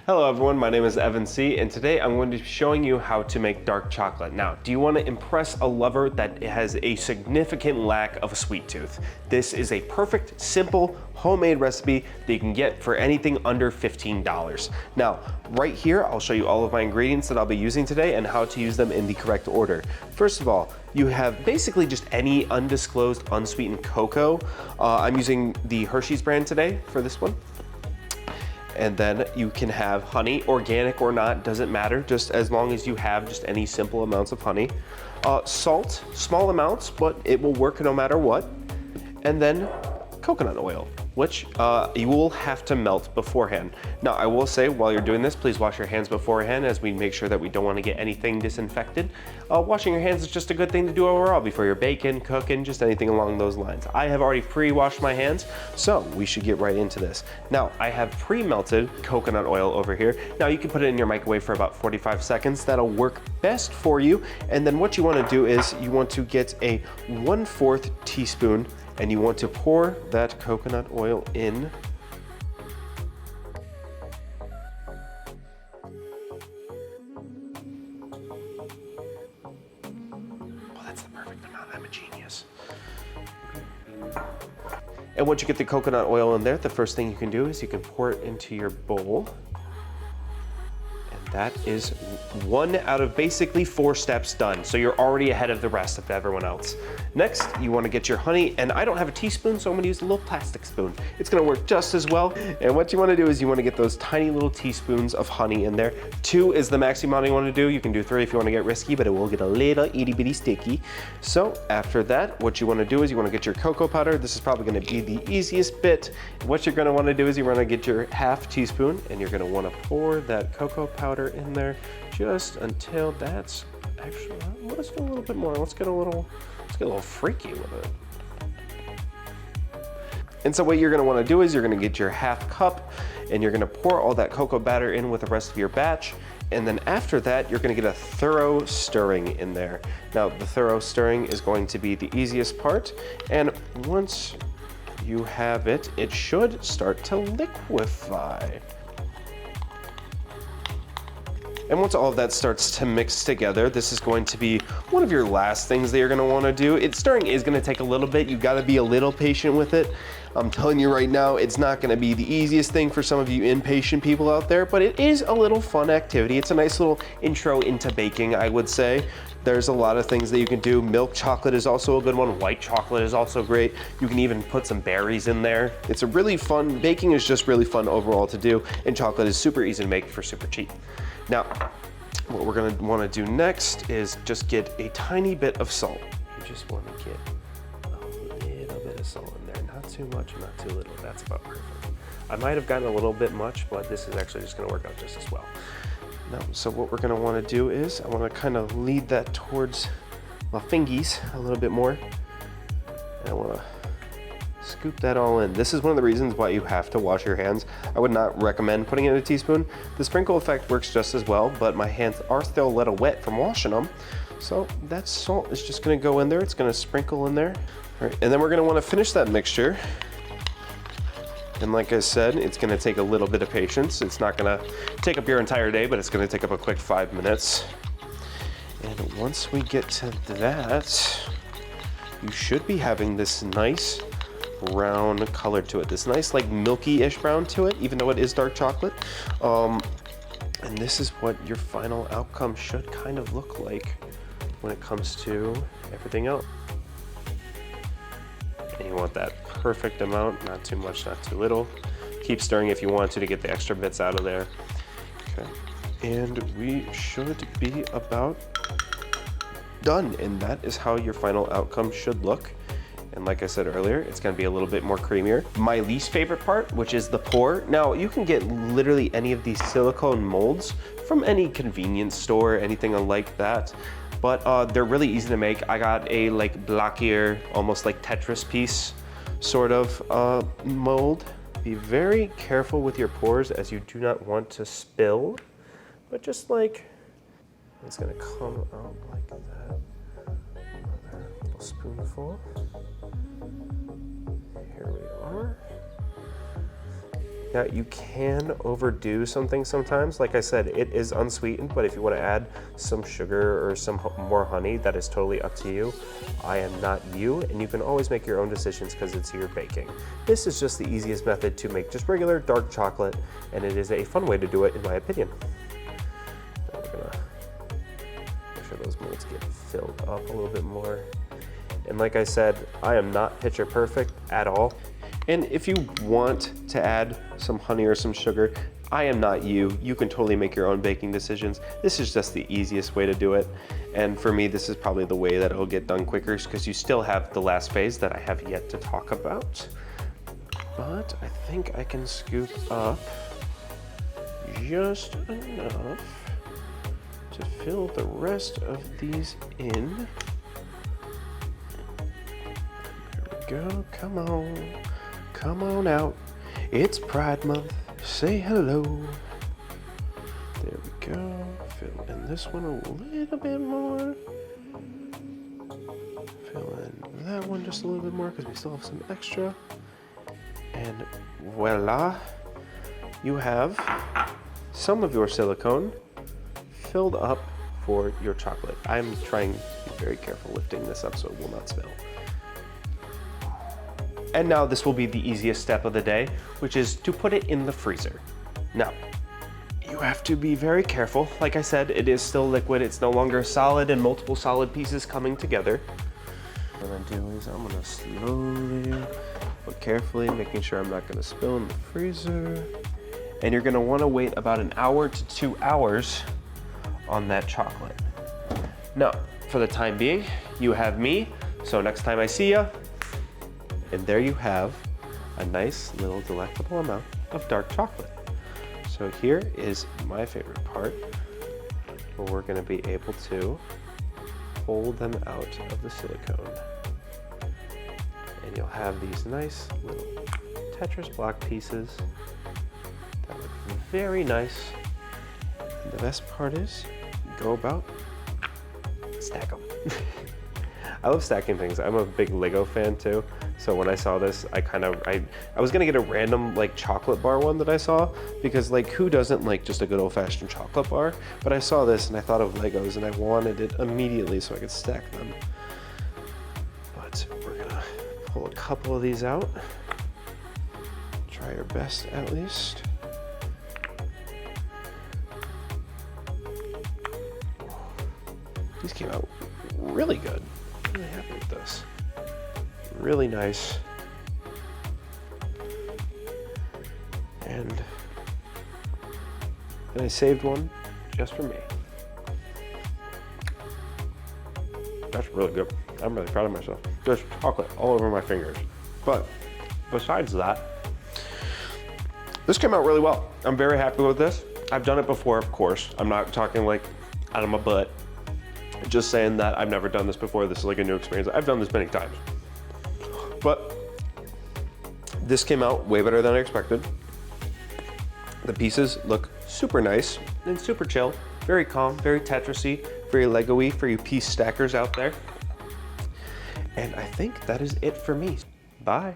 Hello everyone, my name is Evan C, and today I'm going to be showing you how to make dark chocolate. Now, do you want to impress a lover that has a significant lack of a sweet tooth? This is a perfect, simple, homemade recipe that you can get for anything under $15. Now, right here, I'll show you all of my ingredients that I'll be using today and how to use them in the correct order. First of all, you have basically just any undisclosed unsweetened cocoa. I'm using the Hershey's brand today for this one. And then you can have honey, organic or not, doesn't matter, just as long as you have just any simple amounts of honey. Salt, small amounts, but it will work no matter what. And then coconut oil, which you will have to melt beforehand. Now, I will say while you're doing this, please wash your hands beforehand as we make sure that we don't want to get anything disinfected. Washing your hands is just a good thing to do overall before you're baking, cooking, just anything along those lines. I have already pre-washed my hands, so we should get right into this. Now, I have pre-melted coconut oil over here. Now, you can put it in your microwave for about 45 seconds. That'll work best for you. And then what you want to do is you want to get a 1/4 teaspoon and you want to pour that coconut oil in. Oh, that's the perfect amount. I'm a genius. And once you get the coconut oil in there, the first thing you can do is you can pour it into your bowl. That is 1 out of basically 4 steps done. So you're already ahead of the rest of everyone else. Next, you want to get your honey, and I don't have a teaspoon, so I'm going to use a little plastic spoon. It's going to work just as well. And what you want to do is you want to get those tiny little teaspoons of honey in there. 2 is the maximum amount you want to do. You can do 3 if you want to get risky, but it will get a little itty bitty sticky. So after that, what you want to do is you want to get your cocoa powder. This is probably going to be the easiest bit. What you're going to want to do is you want to get your 1/2 teaspoon, and you're going to want to pour that cocoa powder in there just until that's actually, let's do a little bit more. Let's get a little freaky with it. And so what you're going to want to do is you're going to get your 1/2 cup and you're going to pour all that cocoa batter in with the rest of your batch. And then after that, you're going to get a thorough stirring in there. Now, the thorough stirring is going to be the easiest part. And once you have it, it should start to liquefy. And once all of that starts to mix together, this is going to be one of your last things that you're gonna wanna do. Stirring is gonna take a little bit. You gotta be a little patient with it. I'm telling you right now, it's not gonna be the easiest thing for some of you impatient people out there, but it is a little fun activity. It's a nice little intro into baking, I would say. There's a lot of things that you can do. Milk chocolate is also a good one. White chocolate is also great. You can even put some berries in there. It's a really fun, baking is just really fun overall to do, and chocolate is super easy to make for super cheap. Now, what we're gonna wanna do next is just get a tiny bit of salt. You just wanna get a little bit of salt in there. Not too much, not too little. That's about perfect. I might have gotten a little bit much, but this is actually just gonna work out just as well. Now, so what we're gonna wanna do is, I wanna kind of lead that towards my fingies a little bit more. And I wanna scoop that all in. This is one of the reasons why you have to wash your hands. I would not recommend putting it in a teaspoon. The sprinkle effect works just as well, but my hands are still a little wet from washing them. So that salt is just gonna go in there. It's gonna sprinkle in there. All right, and then we're gonna wanna finish that mixture. And like I said, it's gonna take a little bit of patience. It's not gonna take up your entire day, but it's gonna take up a quick 5 minutes. And once we get to that, you should be having this nice brown color to it. This nice like milky-ish brown to it, even though it is dark chocolate. And this is what your final outcome should kind of look like when it comes to everything else. And you want that perfect amount, not too much, not too little. Keep stirring if you want to get the extra bits out of there. Okay, and we should be about done. And that is how your final outcome should look. And like I said earlier, it's gonna be a little bit more creamier. My least favorite part, which is the pour. Now, you can get literally any of these silicone molds from any convenience store, anything like that. But they're really easy to make. I got a like blockier, almost like Tetris piece sort of mold. Be very careful with your pours as you do not want to spill, but just like, it's gonna come out like that. Another little spoonful. Here we are. Now you can overdo something sometimes. Like I said, it is unsweetened, but if you want to add some sugar or some more honey, that is totally up to you. I am not you, and you can always make your own decisions because it's your baking. This is just the easiest method to make just regular dark chocolate, and it is a fun way to do it in my opinion. Now we're gonna make sure those molds get filled up a little bit more. And like I said, I am not picture perfect at all. And if you want to add some honey or some sugar, I am not you. You can totally make your own baking decisions. This is just the easiest way to do it. And for me, this is probably the way that it'll get done quicker because you still have the last phase that I have yet to talk about. But I think I can scoop up just enough to fill the rest of these in. There we go, come on. Come on out, it's Pride Month, say hello. There we go, fill in this one a little bit more. Fill in that one just a little bit more because we still have some extra. And voila, you have some of your silicone filled up for your chocolate. I'm trying to be very careful lifting this up so it will not spill. And now this will be the easiest step of the day, which is to put it in the freezer. Now, you have to be very careful. Like I said, it is still liquid. It's no longer solid and multiple solid pieces coming together. What I'm gonna do is I'm gonna slowly, but carefully, making sure I'm not gonna spill in the freezer. And you're gonna wanna wait about an hour to 2 hours on that chocolate. Now, for the time being, you have me. So next time I see ya, and there you have a nice little delectable amount of dark chocolate. So here is my favorite part, where we're gonna be able to pull them out of the silicone. And you'll have these nice little Tetris block pieces that look very nice. And the best part is, go about, stack them. I love stacking things. I'm a big Lego fan too. So when I saw this, I was gonna get a random like chocolate bar one that I saw, because like who doesn't like just a good old fashioned chocolate bar? But I saw this and I thought of Legos and I wanted it immediately so I could stack them. But we're gonna pull a couple of these out. Try our best at least. These came out really good. I'm really happy with this. Really nice. And I saved one just for me. That's really good. I'm really proud of myself. There's chocolate all over my fingers. But besides that, this came out really well. I'm very happy with this. I've done it before, of course. I'm not talking like out of my butt. Just saying that I've never done this before. This is like a new experience. I've done this many times. But this came out way better than I expected. The pieces look super nice and super chill, very calm, very Tetris-y, very Lego-y for you piece stackers out there. And I think that is it for me. Bye.